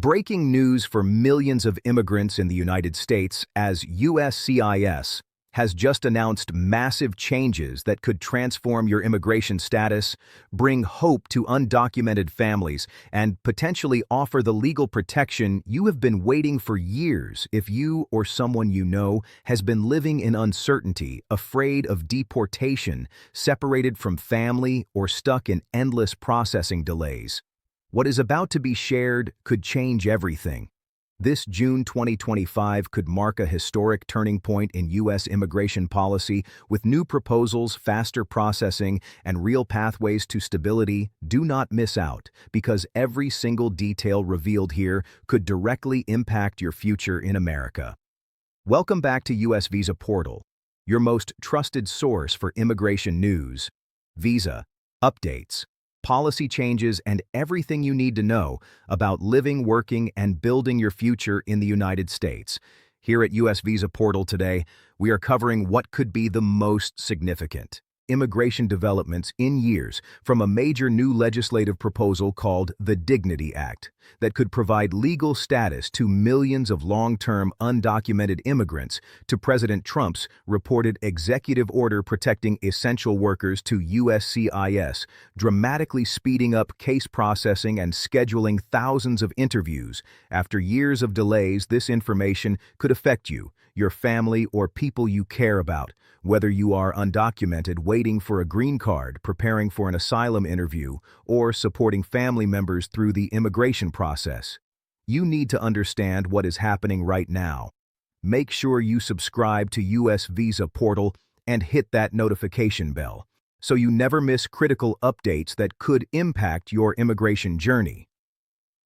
Breaking news for millions of immigrants in the United States as USCIS has just announced massive changes that could transform your immigration status, bring hope to undocumented families, and potentially offer the legal protection you have been waiting for years if you or someone you know has been living in uncertainty, afraid of deportation, separated from family, or stuck in endless processing delays. What is about to be shared could change everything. This June 2025 could mark a historic turning point in U.S. immigration policy with new proposals, faster processing, and real pathways to stability. Do not miss out, because every single detail revealed here could directly impact your future in America. Welcome back to U.S. Visa Portal, your most trusted source for immigration news, visa, updates, policy changes, and everything you need to know about living, working, and building your future in the United States. Here at U.S. Visa Portal today, we are covering what could be the most significant immigration developments in years from a major new legislative proposal called the Dignity Act that could provide legal status to millions of long-term undocumented immigrants to President Trump's reported executive order protecting essential workers to USCIS, dramatically speeding up case processing and scheduling thousands of interviews. After years of delays, this information could affect you, your family, or people you care about. Whether you are undocumented, waiting for a green card, preparing for an asylum interview, or supporting family members through the immigration process, you need to understand what is happening right now. Make sure you subscribe to U.S. Visa Portal and hit that notification bell so you never miss critical updates that could impact your immigration journey.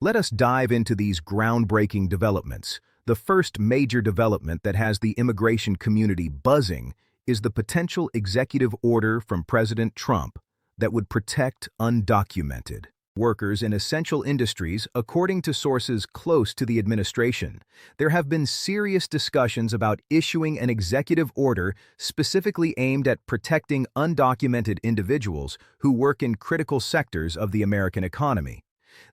Let us dive into these groundbreaking developments. The first major development that has the immigration community buzzing is the potential executive order from President Trump that would protect undocumented workers in essential industries. According to sources close to the administration, there have been serious discussions about issuing an executive order specifically aimed at protecting undocumented individuals who work in critical sectors of the American economy.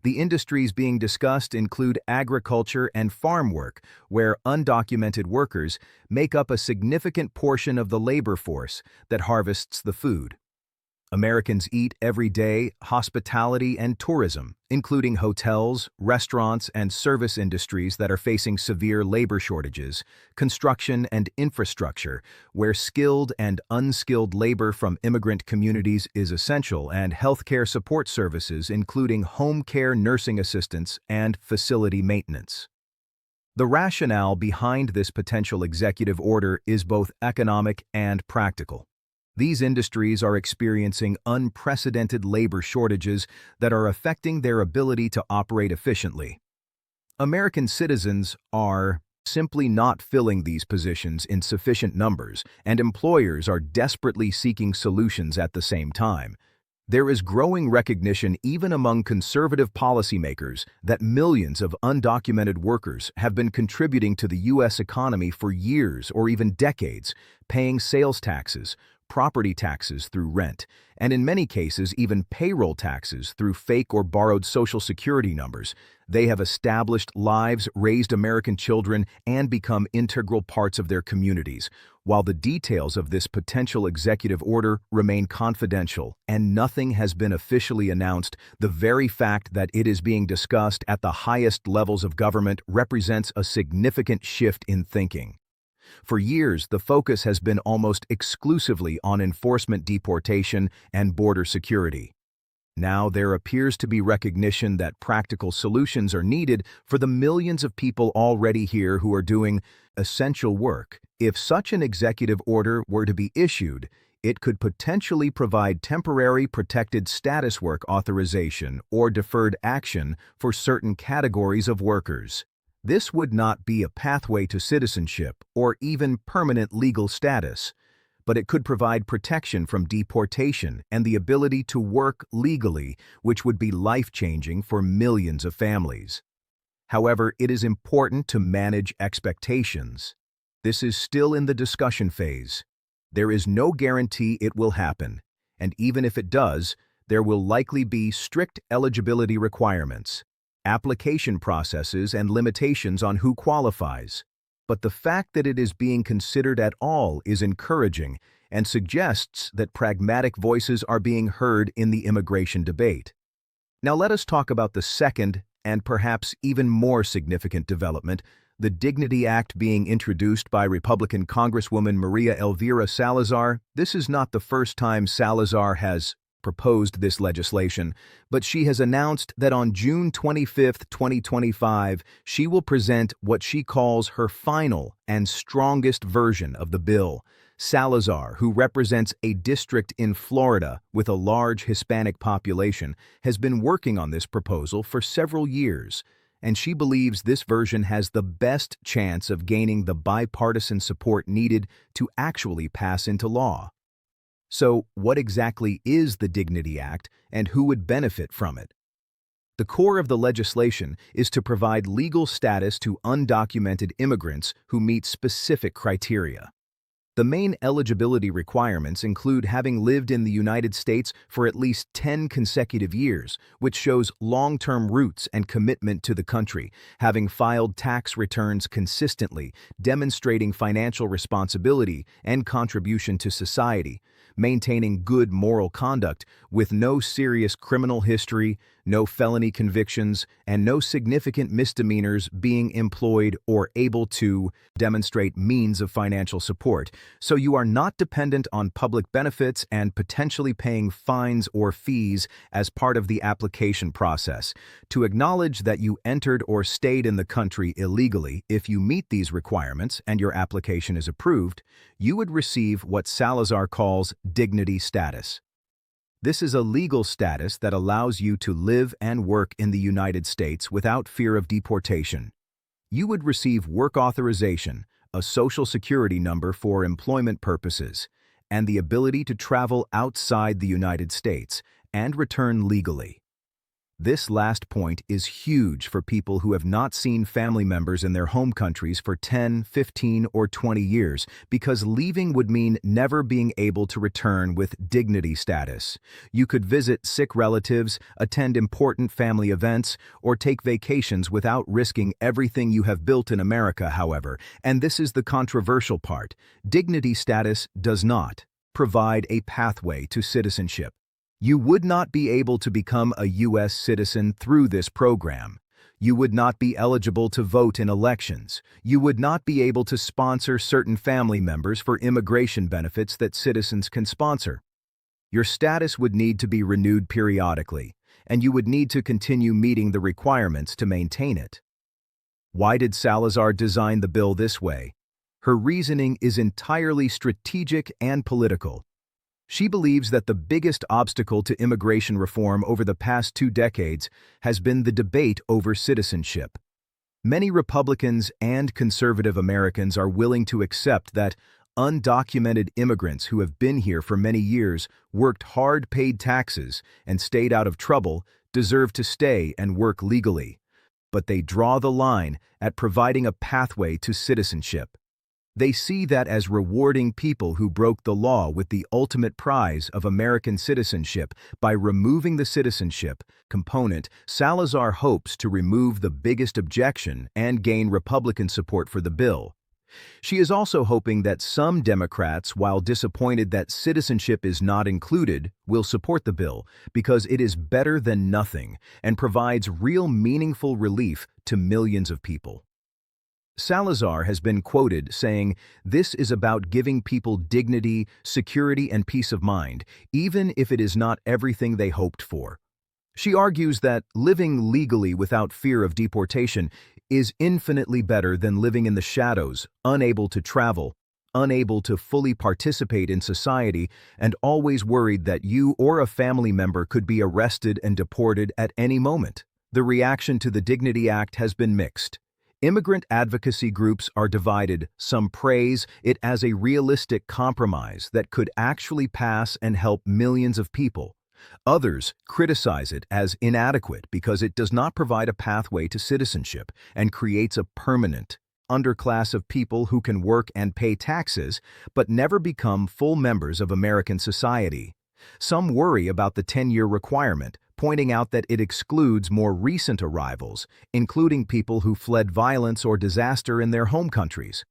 The industries being discussed include agriculture and farm work, where undocumented workers make up a significant portion of the labor force that harvests the food Americans eat every day, hospitality and tourism, including hotels, restaurants, and service industries that are facing severe labor shortages, construction and infrastructure, where skilled and unskilled labor from immigrant communities is essential, and healthcare support services, including home care, nursing assistants, and facility maintenance. The rationale behind this potential executive order is both economic and practical. These industries are experiencing unprecedented labor shortages that are affecting their ability to operate efficiently. American citizens are simply not filling these positions in sufficient numbers, and employers are desperately seeking solutions at the same time. There is growing recognition even among conservative policymakers that millions of undocumented workers have been contributing to the U.S. economy for years or even decades, paying sales taxes, property taxes through rent, and in many cases even payroll taxes through fake or borrowed Social Security numbers. They have established lives, raised American children, and become integral parts of their communities. While the details of this potential executive order remain confidential and nothing has been officially announced, the very fact that it is being discussed at the highest levels of government represents a significant shift in thinking. For years, the focus has been almost exclusively on enforcement, deportation, and border security. Now there appears to be recognition that practical solutions are needed for the millions of people already here who are doing essential work. If such an executive order were to be issued, it could potentially provide temporary protected status work authorization or deferred action for certain categories of workers. This would not be a pathway to citizenship or even permanent legal status, but it could provide protection from deportation and the ability to work legally, which would be life-changing for millions of families. However, it is important to manage expectations. This is still in the discussion phase. There is no guarantee it will happen, and even if it does, there will likely be strict eligibility requirements. application processes, and limitations on who qualifies. But the fact that it is being considered at all is encouraging and suggests that pragmatic voices are being heard in the immigration debate. Now let us talk about the second and perhaps even more significant development, the Dignity Act being introduced by Republican Congresswoman Maria Elvira Salazar. This is not the first time Salazar has proposed this legislation, but she has announced that on June 25, 2025, she will present what she calls her final and strongest version of the bill. Salazar, who represents a district in Florida with a large Hispanic population, has been working on this proposal for several years, and she believes this version has the best chance of gaining the bipartisan support needed to actually pass into law. So, what exactly is the Dignity Act, and who would benefit from it? The core of the legislation is to provide legal status to undocumented immigrants who meet specific criteria. The main eligibility requirements include having lived in the United States for at least 10 consecutive years, which shows long-term roots and commitment to the country, having filed tax returns consistently, demonstrating financial responsibility and contribution to society, maintaining good moral conduct with no serious criminal history, no felony convictions, and no significant misdemeanors, being employed or able to demonstrate means of financial support, so you are not dependent on public benefits and potentially paying fines or fees as part of the application process. To acknowledge that you entered or stayed in the country illegally, if you meet these requirements and your application is approved, you would receive what Salazar calls dignity status. This is a legal status that allows you to live and work in the United States without fear of deportation. You would receive work authorization, a social security number for employment purposes, and the ability to travel outside the United States and return legally. This last point is huge for people who have not seen family members in their home countries for 10, 15, or 20 years, because leaving would mean never being able to return with dignity status. You could visit sick relatives, attend important family events, or take vacations without risking everything you have built in America, however, and this is the controversial part. Dignity status does not provide a pathway to citizenship. You would not be able to become a U.S. citizen through this program. You would not be eligible to vote in elections. You would not be able to sponsor certain family members for immigration benefits that citizens can sponsor. Your status would need to be renewed periodically, and you would need to continue meeting the requirements to maintain it. Why did Salazar design the bill this way? Her reasoning is entirely strategic and political. She believes that the biggest obstacle to immigration reform over the past 2 decades has been the debate over citizenship. Many Republicans and conservative Americans are willing to accept that undocumented immigrants who have been here for many years, worked hard, paid taxes, and stayed out of trouble deserve to stay and work legally. But they draw the line at providing a pathway to citizenship. They see that as rewarding people who broke the law with the ultimate prize of American citizenship. By removing the citizenship component, Salazar hopes to remove the biggest objection and gain Republican support for the bill. She is also hoping that some Democrats, while disappointed that citizenship is not included, will support the bill because it is better than nothing and provides real meaningful relief to millions of people. Salazar has been quoted saying, "This is about giving people dignity, security, and peace of mind, even if it is not everything they hoped for." She argues that living legally without fear of deportation is infinitely better than living in the shadows, unable to travel, unable to fully participate in society, and always worried that you or a family member could be arrested and deported at any moment. The reaction to the Dignity Act has been mixed. Immigrant advocacy groups are divided. Some praise it as a realistic compromise that could actually pass and help millions of people. Others criticize it as inadequate because it does not provide a pathway to citizenship and creates a permanent underclass of people who can work and pay taxes but never become full members of American society. Some worry about the 10-year requirement, pointing out that it excludes more recent arrivals, including people who fled violence or disaster in their home countries.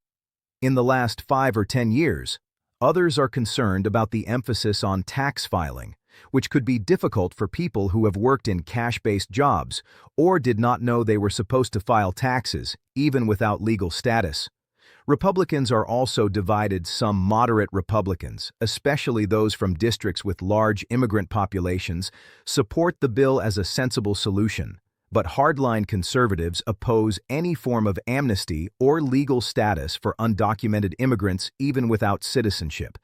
In the last 5 or 10 years, others are concerned about the emphasis on tax filing, which could be difficult for people who have worked in cash-based jobs or did not know they were supposed to file taxes, even without legal status. Republicans are also divided. Some moderate Republicans, especially those from districts with large immigrant populations, support the bill as a sensible solution, but hardline conservatives oppose any form of amnesty or legal status for undocumented immigrants even without citizenship.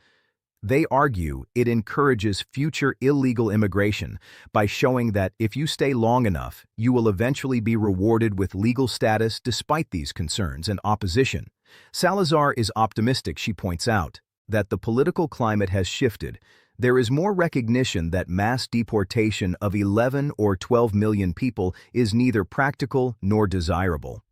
They argue it encourages future illegal immigration by showing that if you stay long enough, you will eventually be rewarded with legal status despite these concerns and opposition. Salazar is optimistic. She points out that the political climate has shifted. There is more recognition that mass deportation of 11 or 12 million people is neither practical nor desirable.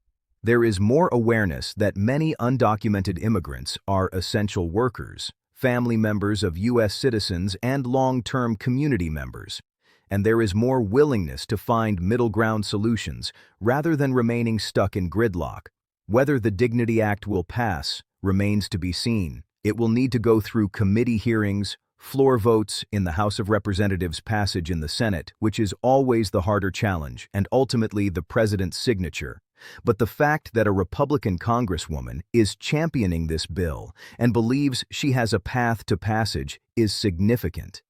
There is more awareness that many undocumented immigrants are essential workers, family members of U.S. citizens, and long-term community members. And there is more willingness to find middle-ground solutions rather than remaining stuck in gridlock. Whether the Dignity Act will pass remains to be seen. It will need to go through committee hearings, floor votes in the House of Representatives, passage in the Senate, which is always the harder challenge, and ultimately the president's signature. But the fact that a Republican congresswoman is championing this bill and believes she has a path to passage is significant.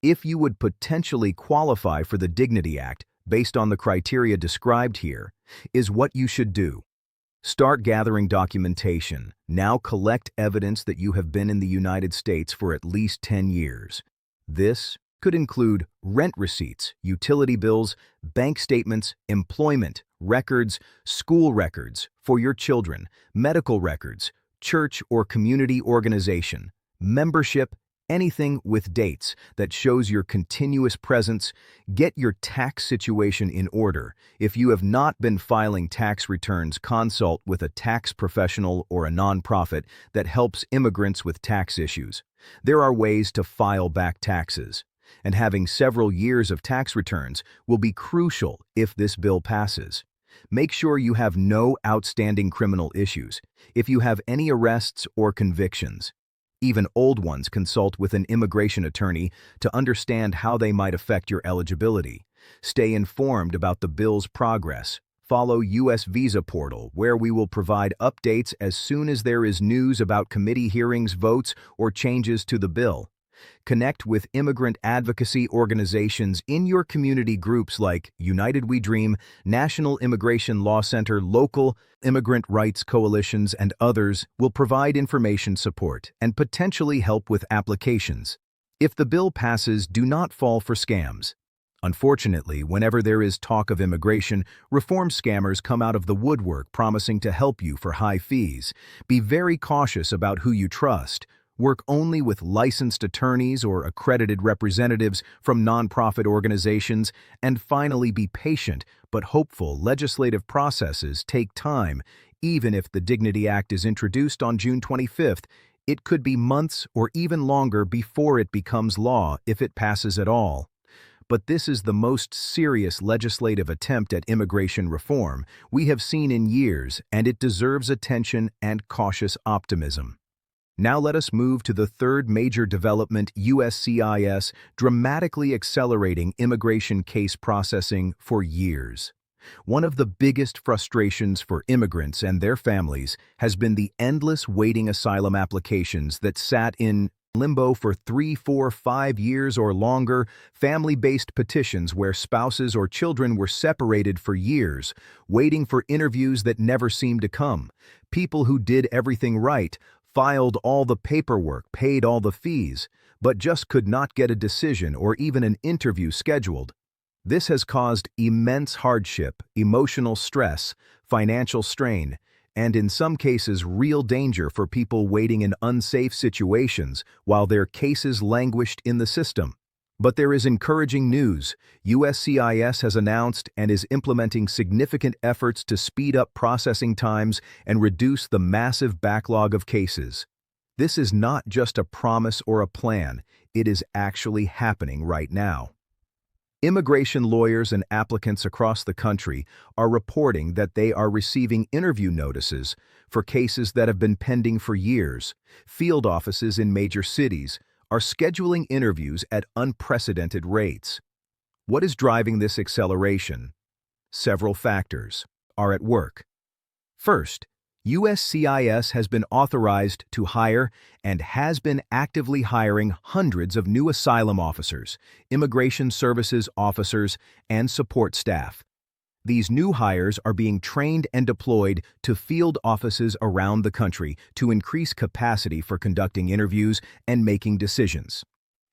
If you would potentially qualify for the Dignity Act based on the criteria described here, is what you should do. Start gathering documentation. Now collect evidence that you have been in the United States for at least 10 years. This could include rent receipts, utility bills, bank statements, employment records, school records for your children, medical records, church or community organization, membership, anything with dates that shows your continuous presence. Get your tax situation in order. If you have not been filing tax returns, consult with a tax professional or a nonprofit that helps immigrants with tax issues. There are ways to file back taxes, and having several years of tax returns will be crucial if this bill passes. Make sure you have no outstanding criminal issues. If you have any arrests or convictions, even old ones, consult with an immigration attorney to understand how they might affect your eligibility. Stay informed about the bill's progress. Follow U.S. Visa Portal, where we will provide updates as soon as there is news about committee hearings, votes, or changes to the bill. Connect with immigrant advocacy organizations in your community. Groups like United We Dream, National Immigration Law Center, local immigrant rights coalitions, and others will provide information, support, and potentially help with applications. If the bill passes, do not fall for scams. Unfortunately, whenever there is talk of immigration, reform scammers come out of the woodwork promising to help you for high fees. Be very cautious about who you trust. Work only with licensed attorneys or accredited representatives from nonprofit organizations, and finally be patient but hopeful. Legislative processes take time. Even if the Dignity Act is introduced on June 25th, it could be months or even longer before it becomes law, if it passes at all. But this is the most serious legislative attempt at immigration reform we have seen in years, and it deserves attention and cautious optimism. Now let us move to the third major development: USCIS dramatically accelerating immigration case processing for years. One of the biggest frustrations for immigrants and their families has been the endless waiting asylum applications that sat in limbo for 3, 4, 5 years or longer, family-based petitions where spouses or children were separated for years, waiting for interviews that never seemed to come, people who did everything right, filed all the paperwork, paid all the fees, but just could not get a decision or even an interview scheduled. This has caused immense hardship, emotional stress, financial strain, and in some cases real danger for people waiting in unsafe situations while their cases languished in the system. But there is encouraging news. USCIS has announced and is implementing significant efforts to speed up processing times and reduce the massive backlog of cases. This is not just a promise or a plan, it is actually happening right now. Immigration lawyers and applicants across the country are reporting that they are receiving interview notices for cases that have been pending for years. Field offices in major cities are scheduling interviews at unprecedented rates. What is driving this acceleration? Several factors are at work. First, USCIS has been authorized to hire and has been actively hiring hundreds of new asylum officers, immigration services officers, and support staff. These new hires are being trained and deployed to field offices around the country to increase capacity for conducting interviews and making decisions.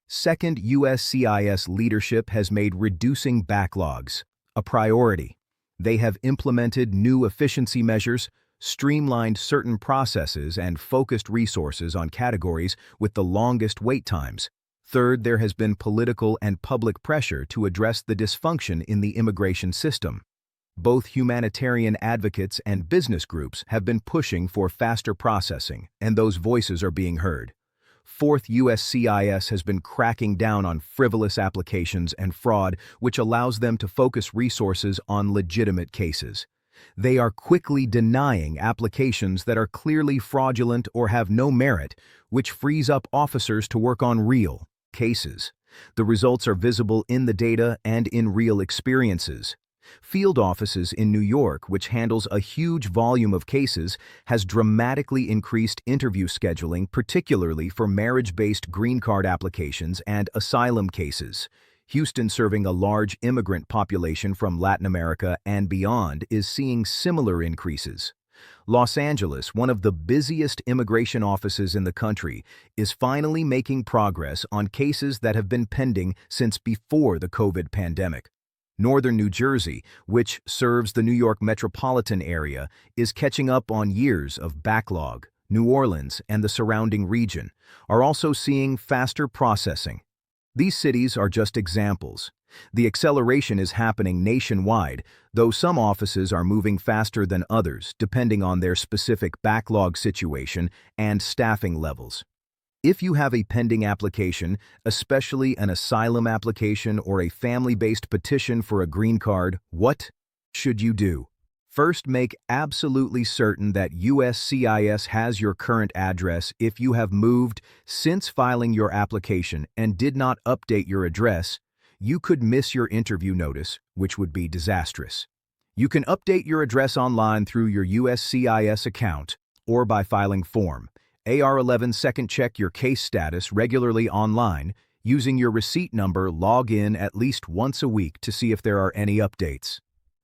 Second, USCIS leadership has made reducing backlogs a priority. They have implemented new efficiency measures, streamlined certain processes, and focused resources on categories with the longest wait times. Third, there has been political and public pressure to address the dysfunction in the immigration system. Both humanitarian advocates and business groups have been pushing for faster processing, and those voices are being heard. Fourth, USCIS has been cracking down on frivolous applications and fraud, which allows them to focus resources on legitimate cases. They are quickly denying applications that are clearly fraudulent or have no merit, which frees up officers to work on real cases. The results are visible in the data and in real experiences. Field offices in New York, which handles a huge volume of cases, has dramatically increased interview scheduling, particularly for marriage-based green card applications and asylum cases. Houston, serving a large immigrant population from Latin America and beyond, is seeing similar increases. Los Angeles, one of the busiest immigration offices in the country, is finally making progress on cases that have been pending since before the COVID pandemic. Northern New Jersey, which serves the New York metropolitan area, is catching up on years of backlog. New Orleans and the surrounding region are also seeing faster processing. These cities are just examples. The acceleration is happening nationwide, though some offices are moving faster than others, depending on their specific backlog situation and staffing levels. If you have a pending application, especially an asylum application or a family-based petition for a green card, what should you do? First, make absolutely certain that USCIS has your current address. If you have moved since filing your application and did not update your address, you could miss your interview notice, which would be disastrous. You can update your address online through your USCIS account or by filing Form AR11. Second, check your case status regularly online. Using your receipt number, log in at least once a week to see if there are any updates.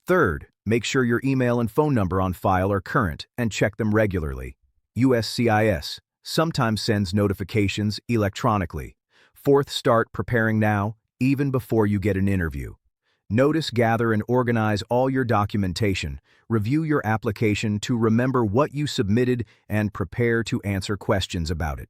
Third, make sure your email and phone number on file are current and check them regularly. USCIS sometimes sends notifications electronically. Fourth, start preparing now, even before you get an interview. Notice, gather, and organize all your documentation. Review your application to remember what you submitted and prepare to answer questions about it.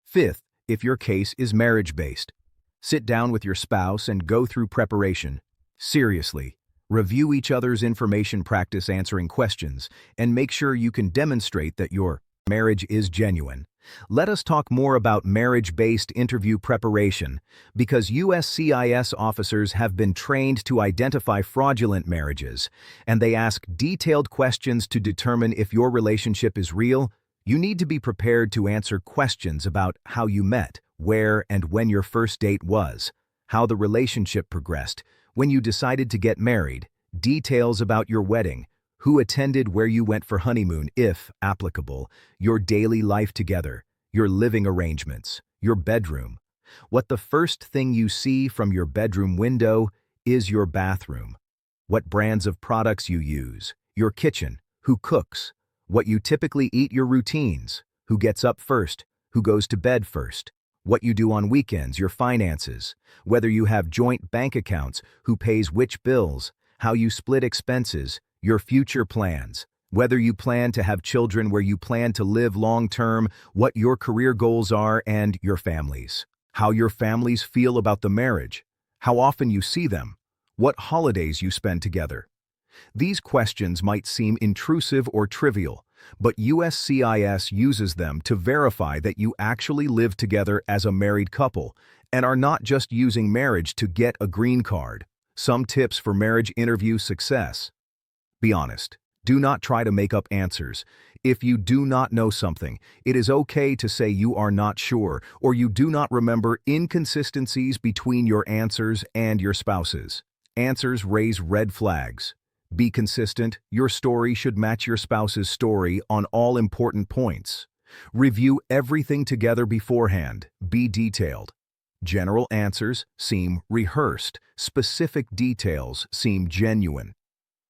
Fifth, if your case is marriage-based, sit down with your spouse and go through preparation. Seriously, review each other's information, practice answering questions, and make sure you can demonstrate that your marriage is genuine. Let us talk more about marriage-based interview preparation, because USCIS officers have been trained to identify fraudulent marriages, and they ask detailed questions to determine if your relationship is real. You need to be prepared to answer questions about how you met, where and when your first date was, how the relationship progressed, when you decided to get married, details about your wedding, who attended, where you went for honeymoon, if applicable, your daily life together, your living arrangements, your bedroom. What the first thing you see from your bedroom window is your bathroom. What brands of products you use, your kitchen, who cooks, what you typically eat, your routines, who gets up first, who goes to bed first, what you do on weekends, your finances, whether you have joint bank accounts, who pays which bills, how you split expenses, your future plans, whether you plan to have children, where you plan to live long-term, what your career goals are, and your families, how your families feel about the marriage, how often you see them, what holidays you spend together. These questions might seem intrusive or trivial, but USCIS uses them to verify that you actually live together as a married couple and are not just using marriage to get a green card. Some tips for marriage interview success. Be honest. Do not try to make up answers. If you do not know something, it is okay to say you are not sure or you do not remember. Inconsistencies between your answers and your spouse's answers raise red flags. Be consistent. Your story should match your spouse's story on all important points. Review everything together beforehand. Be detailed. General answers seem rehearsed. Specific details seem genuine.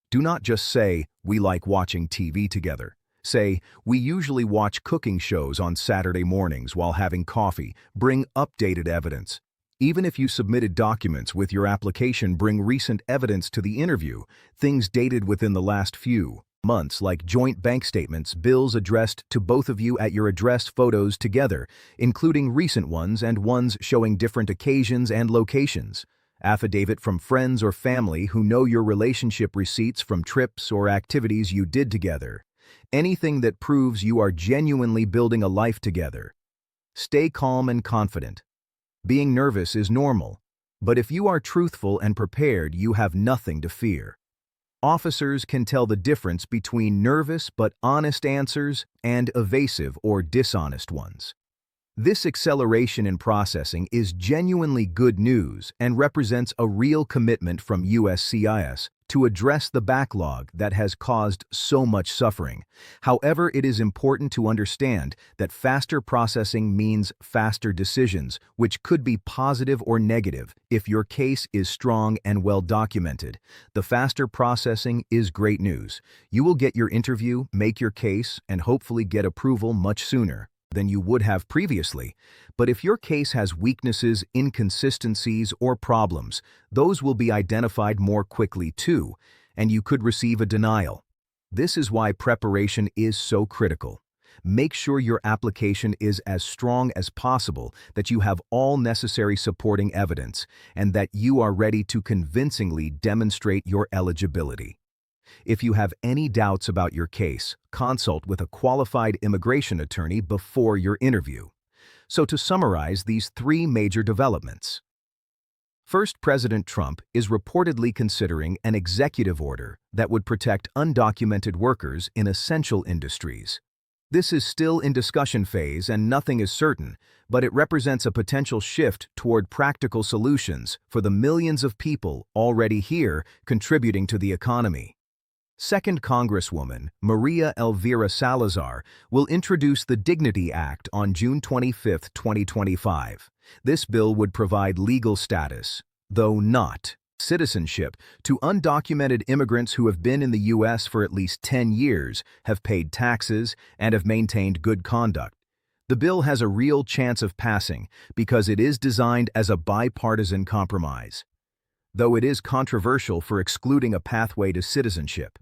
Do not just say, "We like watching TV together." Say, "We usually watch cooking shows on Saturday mornings while having coffee." Bring updated evidence. Even if you submitted documents with your application, bring recent evidence to the interview, things dated within the last few months like joint bank statements, bills addressed to both of you at your address, photos together, including recent ones and ones showing different occasions and locations. Affidavit from friends or family who know your relationship, receipts from trips or activities you did together. Anything that proves you are genuinely building a life together. Stay calm and confident. Being nervous is normal, but if you are truthful and prepared, you have nothing to fear. Officers can tell the difference between nervous but honest answers and evasive or dishonest ones. This acceleration in processing is genuinely good news and represents a real commitment from USCIS to address the backlog that has caused so much suffering. However, it is important to understand that faster processing means faster decisions, which could be positive or negative if your case is strong and well documented. The faster processing is great news. You will get your interview, make your case, and hopefully get approval much sooner than you would have previously. But if your case has weaknesses, inconsistencies, or problems, those will be identified more quickly too, and you could receive a denial. This is why preparation is so critical. Make sure your application is as strong as possible, that you have all necessary supporting evidence, and that you are ready to convincingly demonstrate your eligibility. If you have any doubts about your case, consult with a qualified immigration attorney before your interview. So to summarize these three major developments. First, President Trump is reportedly considering an executive order that would protect undocumented workers in essential industries. This is still in discussion phase and nothing is certain, but it represents a potential shift toward practical solutions for the millions of people already here contributing to the economy. Second, Congresswoman Maria Elvira Salazar will introduce the Dignity Act on June 25, 2025. This bill would provide legal status, though not citizenship, to undocumented immigrants who have been in the U.S. for at least 10 years, have paid taxes, and have maintained good conduct. The bill has a real chance of passing because it is designed as a bipartisan compromise, though it is controversial for excluding a pathway to citizenship.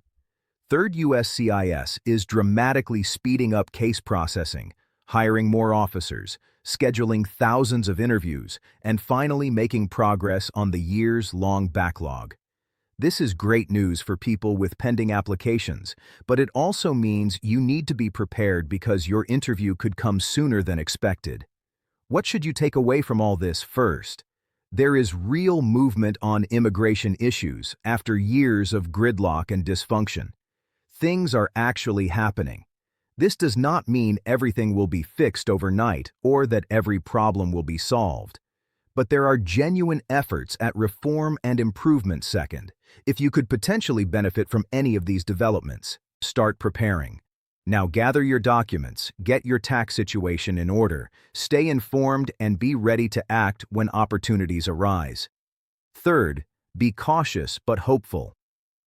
Third, USCIS is dramatically speeding up case processing, hiring more officers, scheduling thousands of interviews, and finally making progress on the years-long backlog. This is great news for people with pending applications, but it also means you need to be prepared because your interview could come sooner than expected. What should you take away from all this? First, there is real movement on immigration issues after years of gridlock and dysfunction. Things are actually happening. This does not mean everything will be fixed overnight or that every problem will be solved. But there are genuine efforts at reform and improvement. Second, if you could potentially benefit from any of these developments, start preparing. Now gather your documents, get your tax situation in order, stay informed, and be ready to act when opportunities arise. Third, be cautious but hopeful.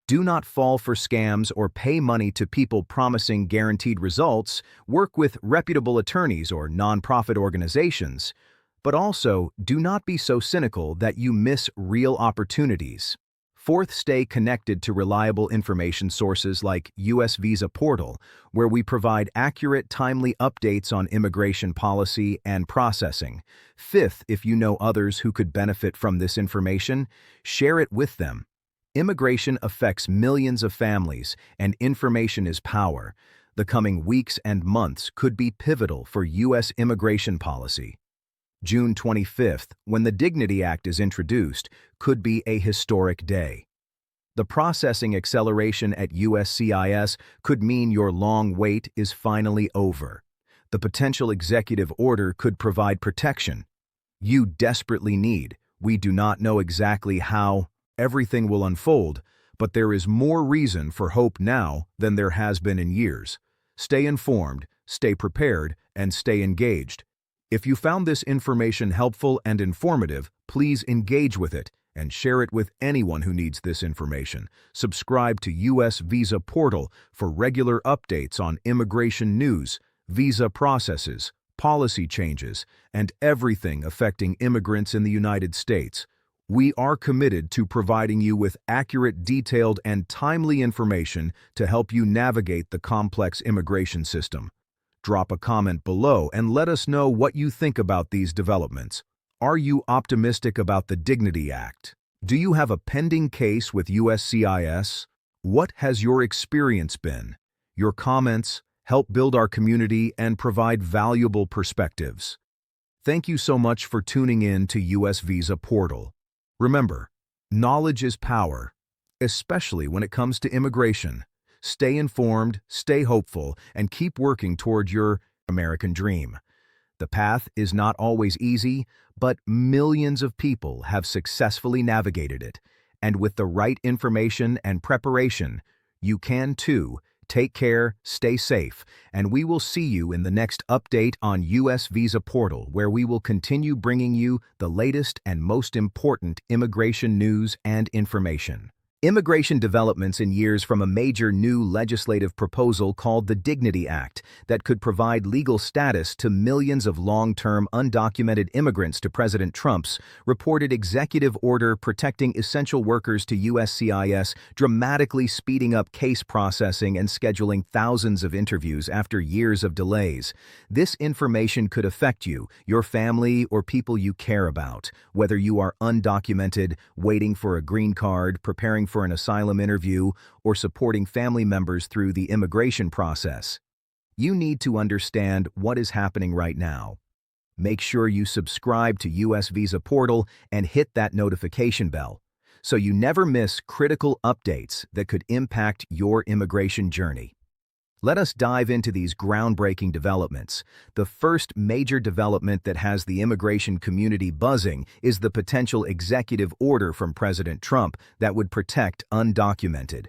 Do not fall for scams or pay money to people promising guaranteed results. Work with reputable attorneys or nonprofit organizations. But also, do not be so cynical that you miss real opportunities. Fourth, stay connected to reliable information sources like US Visa Portal, where we provide accurate, timely updates on immigration policy and processing. Fifth, if you know others who could benefit from this information, share it with them. Immigration affects millions of families, and information is power. The coming weeks and months could be pivotal for U.S. immigration policy. June 25th, when the Dignity Act is introduced, could be a historic day. The processing acceleration at USCIS could mean your long wait is finally over. The potential executive order could provide protection you desperately need. We do not know exactly how everything will unfold, but there is more reason for hope now than there has been in years. Stay informed, stay prepared, and stay engaged. If you found this information helpful and informative, please engage with it and share it with anyone who needs this information. Subscribe to US Visa Portal for regular updates on immigration news, visa processes, policy changes, and everything affecting immigrants in the United States. We are committed to providing you with accurate, detailed, and timely information to help you navigate the complex immigration system. Drop a comment below and let us know what you think about these developments. Are you optimistic about the Dignity Act? Do you have a pending case with USCIS? What has your experience been? Your comments help build our community and provide valuable perspectives. Thank you so much for tuning in to US Visa Portal. Remember, knowledge is power, especially when it comes to immigration. Stay informed, stay hopeful, and keep working toward your American dream. The path is not always easy, but millions of people have successfully navigated it. And with the right information and preparation, you can too. Take care, stay safe, and we will see you in the next update on US Visa Portal, where we will continue bringing you the latest and most important immigration news and information. Immigration developments in years from a major new legislative proposal called the Dignity Act that could provide legal status to millions of long-term undocumented immigrants to President Trump's reported executive order protecting essential workers to USCIS, dramatically speeding up case processing and scheduling thousands of interviews after years of delays. This information could affect you, your family, or people you care about, whether you are undocumented, waiting for a green card, preparing for an asylum interview, or supporting family members through the immigration process. You need to understand what is happening right now. Make sure you subscribe to US Visa Portal and hit that notification bell so you never miss critical updates that could impact your immigration journey. Let us dive into these groundbreaking developments. The first major development that has the immigration community buzzing is the potential executive order from President Trump that would protect undocumented.